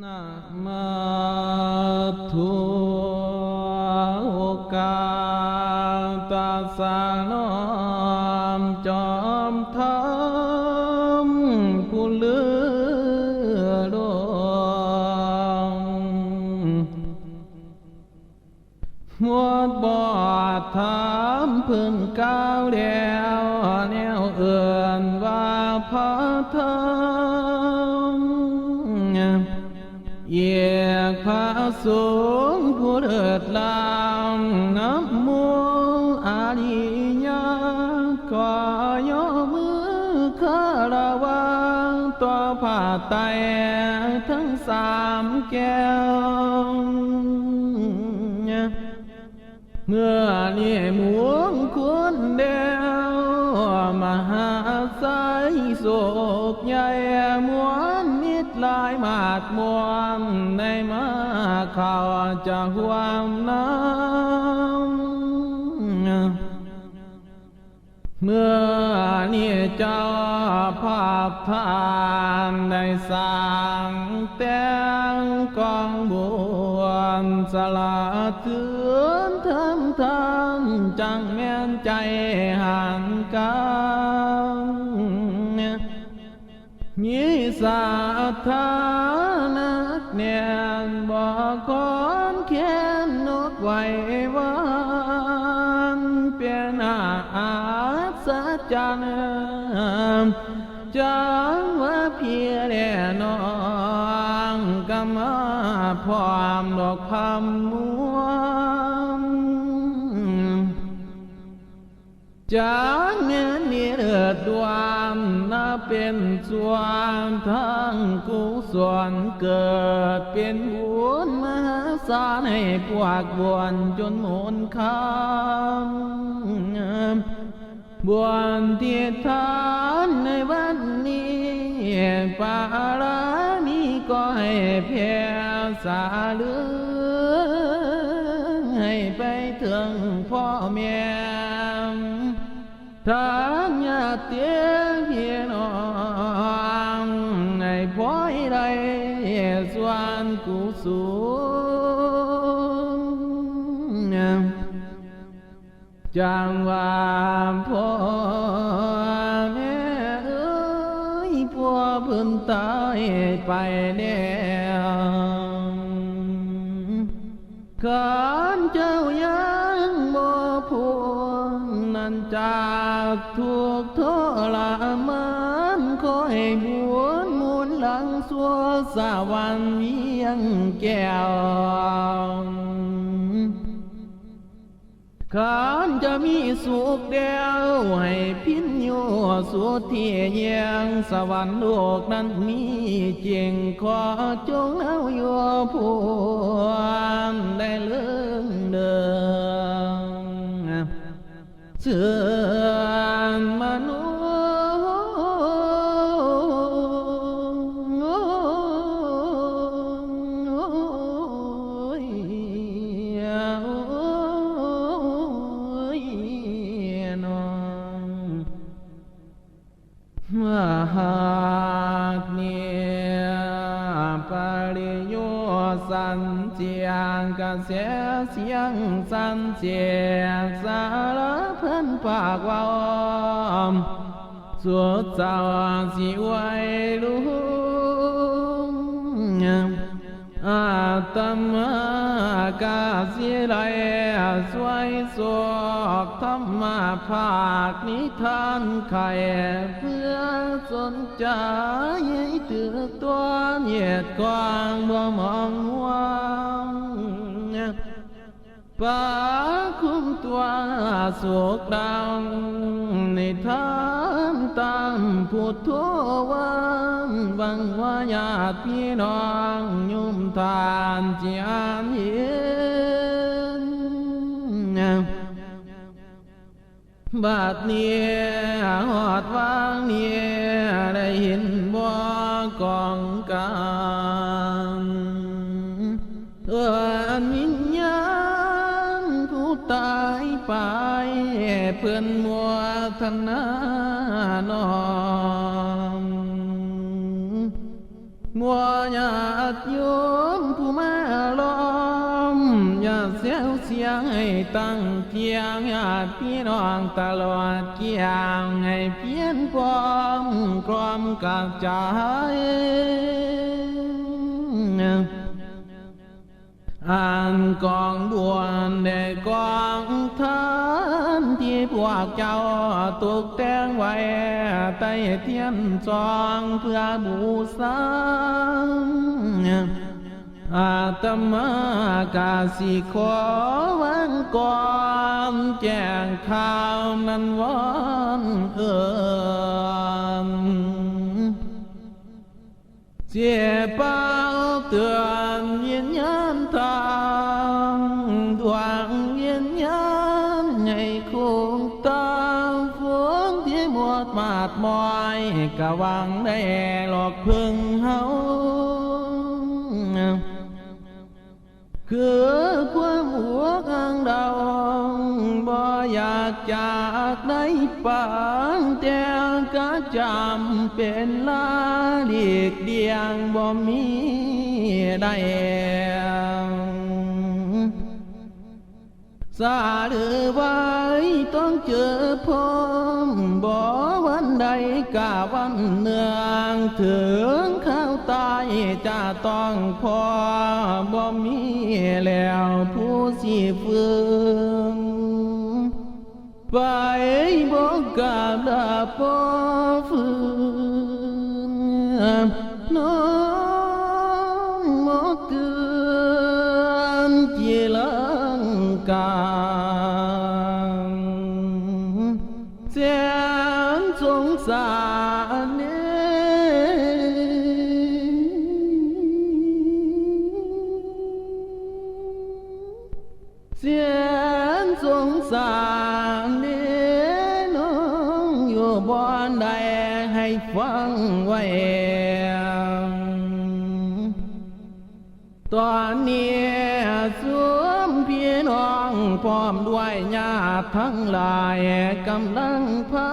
นะมาทุกาตาสานามจอมธรรมผู้เลือดงหมดบ่ถามพึ่งก้าวเดียวแนวเอื่นว่าพระธรรมเยียกพระสงฆ์ผู้เลิศล้ำนับมูอาริยะก็ย่อมือคารวะต่อผ้าไตรทั้งสามแก้วเมื่อนี่หมุนคุณเดียวมหาไสยโศกใหญ่มวนนิดลายมาดมวนในมาข่าวจะความน้ำเมื่อนี่เจ้าภาพทานได้สร้างแต่งกองบวนสละเถือนทำทานจังแม่นใจหันกันมีศรัทธานักแน่นบ่คอนแค้นนกไหววานเปียนาอาศจรรย์จังว่าเพียแน่นองกำมาพร้อมดอกคำมวลจากเงินนี้เดือดดวนนับเป็นส่วนทั้งกุศลเกิดเป็นบุญมหาศาลให้พวกบวนจนหมดคำบวนที่ทานในวันนี้ปารามีก็ให้เพียสาลือให้ไปถึงพ่อแม่ทางญาติพี่น้องให้พ้อยได้ส่วนกุศลจังว่าพ่อแม่เอ้ยพ่อเพิ่นตายไปแล้วข้าเจ้ายังบ่พ้นนั่นจากทุกข์ทรมานขอให้บวนหมุนหลังสัวสวรรค์เวียงแก้วข้าจะมีสุขเดียวให้พินโยสุดที่เยียงสวรรค์โลกนั้นมีจริงขอจงเอาอยู่ผู้ได้เลื่องเดินเสื่อมมนุษย์มหาเนียปริโยสันเจียงกระเสียเสียงสันเจียงสารพันปากว่าสุดเจ้าสิไว้ลุงอาตมากาสิไลสวยสอกธรรมภาคนิทานไข่เพื่อสนใจให้ถือตัวเหยียดกว้างบ่มองว่างปาคุ้มตัวสุขดังในทานตามพุทโธวันบังว่าญาติพี่น้องยุมทานจีอันเย็นบัดนี้หอดวางนี้ได้เห็นบ่กองกันอันวิญญาณผู้ตายไปเพื่อนมัวธนานอม มัวญา ติโยมผู้มาล้อมอย่าเสียวเสียงให้ตั้งเกียงญาติพี่น้องตลอดเกียงให้เพียนความกลอมกับใจอ่านกองบวนในกองท่านที่พวกเจ้าตกแต่งไว้ใต้เทียนจองเพื่อบูชาอาตมากาสิขอวันก่อนแจ้งข่าวนั้นวันเสียเป้าเตือนยินยันทางดวงยินยันใหญ่คงตามฝนที่หมดมาดมอยกะวังได้หลอกพึ่งเฮาคือความหัวกลางดาวบ่อยากจากได้ปางแต่ก็จำเป็นลาเลีกเดียงบ่มีได้สาหรือไว้ต้องเจอพมบ่วันใดกะวันเนืองถึงข้าวตายจะต้องพอบ่มีแล้วผู้สิฟื้นไปบ่กลับลาบ่ฟื้นน้องบ่เตือนที่ลังกาเสียงสงสารเสียงสงสารน้องอยู่บ่อนใดให้ฟังไว้ตอนนี้สวมพี่น้องพร้อมด้วยญาติทั้งหลายกำลังพา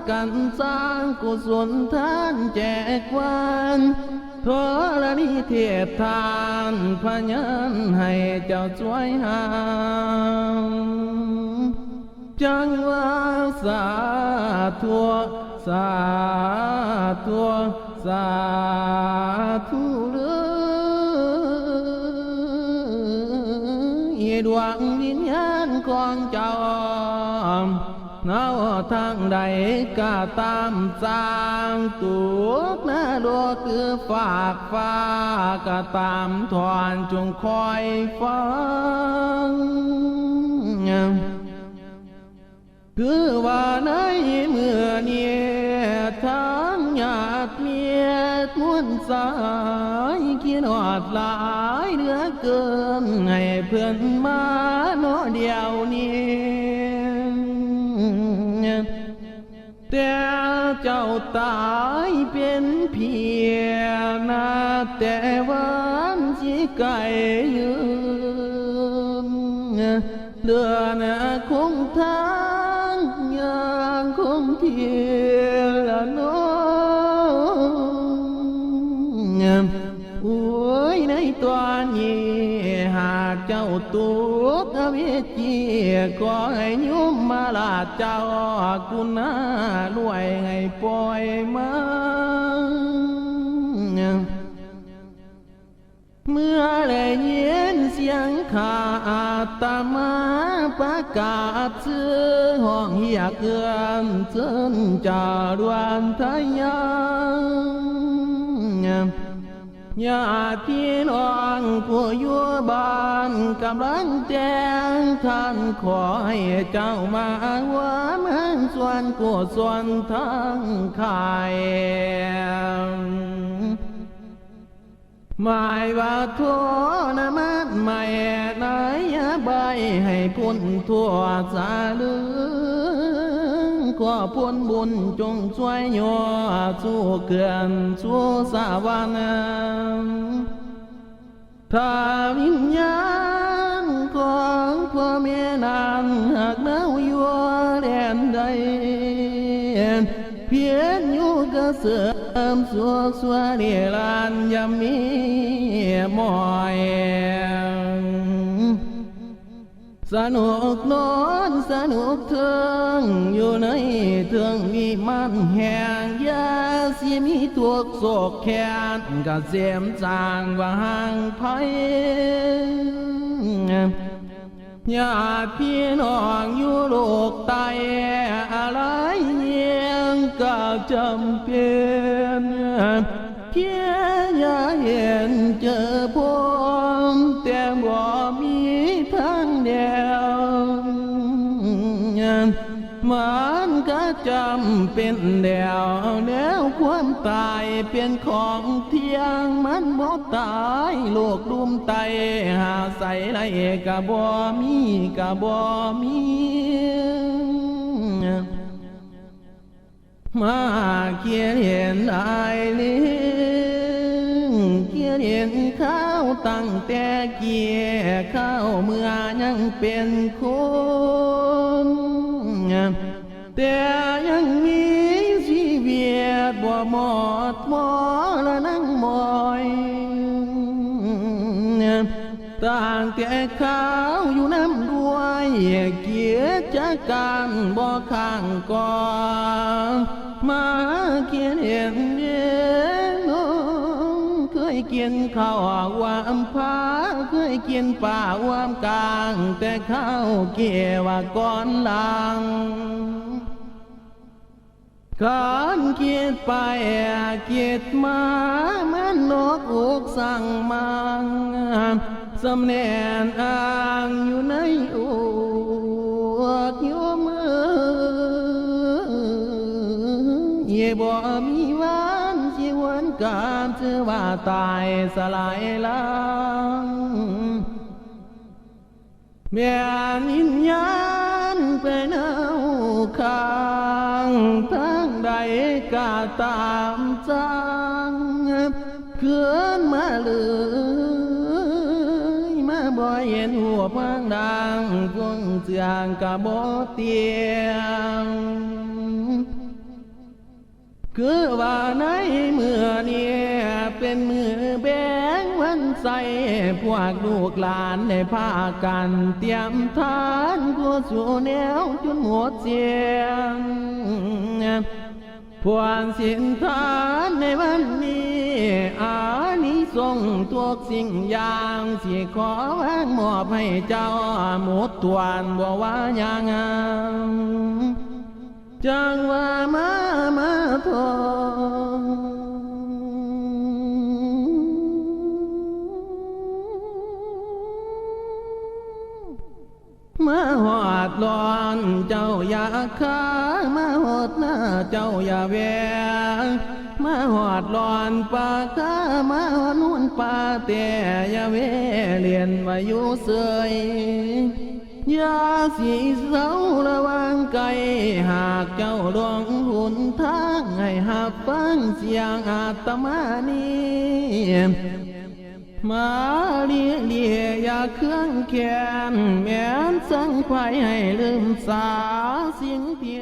กันสร้างกุศลทานแจกวันธรณีเทพทานพยัญให้เจ้าช่วยหาจังว่าสาธุสาธุสาธุดวงวิญญาณของเจ้าเนาทางใดก็ตามสร้างตัวนาโลกคือฝากฟ้าก็ตามทอนจงคอยฟังคือว่าในเมื่อนี้ทางญาติเมียมวลสายคิดหอดหลายเหลือเกินให้เพื่อนมาโนเดียวนี้แต่เจ้าตายเป็นเพียงนาแต่วันสิไกลยืมเดือนคงทางยังคงเทียละน้องโอ้ยในตัวนี้หากเจ้าตัวกเวจีก็ให้ยุมมาลาเจ้ากุณารวยให้ปล่อยมาเมื่อได้ยินเสียงข่าอาตมาประกาศชื่อห้องเฮียเกือนจนจารวนทะยังญาติพี่น้องผู้อยู่บ้านกำลังแจ้งท่านขอให้เจ้ามาว่ามันส่วนกุศลทั้งขายหมายว่าทั่วนะมันไม่นายใบให้พ้นทั่วสาลือขอพ้นบุญจงช่วยโยสู้เกือนสู้สาวรรค์ถ้าวิญญาณของพ่อแม่นานหากเน่าอยู่แดนใดเพียรอยู่ก็เสื่อมสัวเรียลานยามี มอยสนุกนอนสนุกเทิงอยู่ในเทิงมีมันแหงยาสิมีตัวโศกแค้นกะเสียมจางวางไพญาติพี่น้องอยู่โลกใต้อะไรยังก็จำเป็นเพียงอย่าเห็นเจอผมแต่บ่มีทางเดียวมันก็จำเป็นเดียวแล้วความตายเป็นของเที่ยงมันบ่ตายโลกดุมไตหาใส่ไรกะบ่มีกะบ่มีมาเขียนเห็นไอ้ลิงเขียนเห็นข้าวตั้งแต่เกี่ยข้าวเมื่อยังเป็นคนแต่ยังมีชีวิตบ่หมดหมอละนั่งมอยต่างแต่ข้าวอยู่น้ำด้วยเกียรติจากการบ่ข้างก่อนมาเขียนเห็นเย็นเคยกินข้าววามพาเคยกินป่าวามกลางแต่ข้าวเกี่ยว่าก่อนหลังการคิดไปคิดมามันนกอกสั่งมังสำเนียนอ่างอยู่ในอกอยู่มือเย่บ่มีวันชีวันการเชื่อว่าตายสลายลังแม่นิญญาณไปเน่าข้างทางใดก็ตามจังเกินมาเลยมาบ่เห็นหัวพังดังกวงเสียงกะบ่เตียงคือว่าในเมื่อนี้เป็นมือแบงวันใส่พวกลูกหลานได้พากันเตรียมทานผู้สู่แนวจนหมดเสียงพวงสินทานในวันนี้อานิสงส์ทุกสิ่งอย่างสิขอวางมอบให้เจ้าหมดทวนบ่ว่าอย่างจังว่ามาทองมาหอดร้อนเจ้าอย่าค้ามาหอดหน้าเจ้าอย่าแวงมาหอดร้อนปากค้ามาหอดนุ่นปาแต่อย่าเวเลียนว่าอยู่เสยยาสีเสาระวังไกลหากเจ้าดวงหุนทางให้หับฟังเสียงอาตมานี้มาเลียอย่าเครื่องแค้นแม้นสั่งไฟให้ลืมสาสิ่งที่